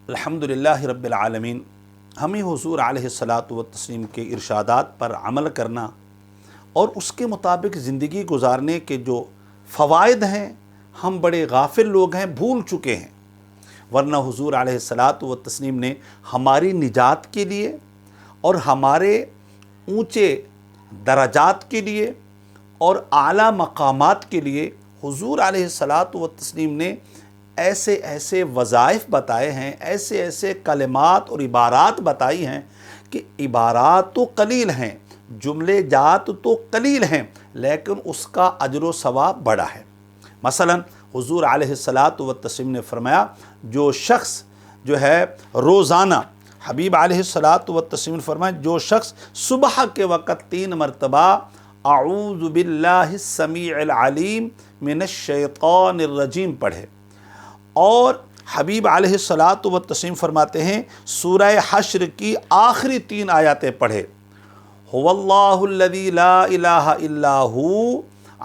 الحمدللہ رب العالمین۔ ہمیں حضور علیہ الصلاۃ والتسلیم کے ارشادات پر عمل کرنا اور اس کے مطابق زندگی گزارنے کے جو فوائد ہیں ہم بڑے غافل لوگ ہیں، بھول چکے ہیں، ورنہ حضور علیہ الصلاۃ والتسلیم نے ہماری نجات کے لیے اور ہمارے اونچے درجات کے لیے اور اعلیٰ مقامات کے لیے حضور علیہ الصلاۃ والتسلیم نے ایسے ایسے وظائف بتائے ہیں، ایسے ایسے کلمات اور عبارات بتائی ہیں کہ عبارات تو قلیل ہیں، جملے جات تو قلیل ہیں، لیکن اس کا اجر و ثواب بڑا ہے۔ مثلا حضور علیہ الصلاۃ والتسلیم نے فرمایا جو شخص جو ہے روزانہ، حبیب علیہ الصلاۃ والتسلیم نے فرمایا جو شخص صبح کے وقت 3 مرتبہ اعوذ باللہ السمیع العلیم من الشیطان الرجیم پڑھے، اور حبیب علیہ الصلاۃ والتسلیم فرماتے ہیں سورہ حشر کی آخری 3 آیاتیں پڑھے، هو اللہ الذی لا الہ الا ہو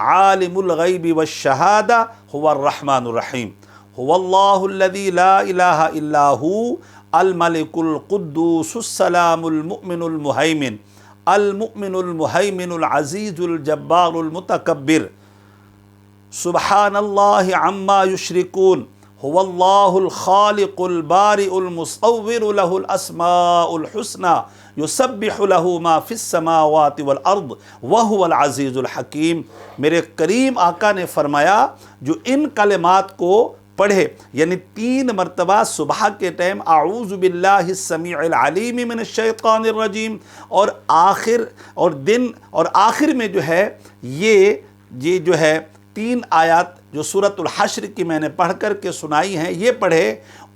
عالم الغیب والشہادہ هو الرحمن الرحیم، هو اللہ الذی لا الہ الا ہو الملک القدوس السلام المؤمن المہیمن المؤمن المہیمن العزیز الجبار المتکبر، سبحان اللہ عما یشرکون، هو اللہ الخالق البارئ المصور له الاسماء الحسنى یسبح له ما فی السماوات والارض وهو العزیز الحکیم۔ میرے کریم آقا نے فرمایا جو ان کلمات کو پڑھے، یعنی 3 مرتبہ صبح کے ٹائم اعوذ باللہ السمیع العلیم من الشیطان الرجیم، اور آخر میں جو ہے یہ جو ہے 3 آیات جو سورۃ الحشر کی میں نے پڑھ کر کے سنائی ہیں یہ پڑھے،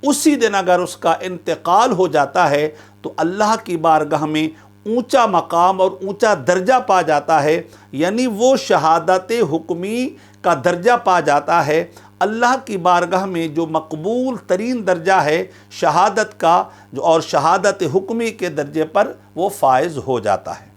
اسی دن اگر اس کا انتقال ہو جاتا ہے تو اللہ کی بارگاہ میں اونچا مقام اور اونچا درجہ پا جاتا ہے، یعنی وہ شہادت حکمی کا درجہ پا جاتا ہے۔ اللہ کی بارگاہ میں جو مقبول ترین درجہ ہے شہادت کا، اور شہادت حکمی کے درجے پر وہ فائز ہو جاتا ہے۔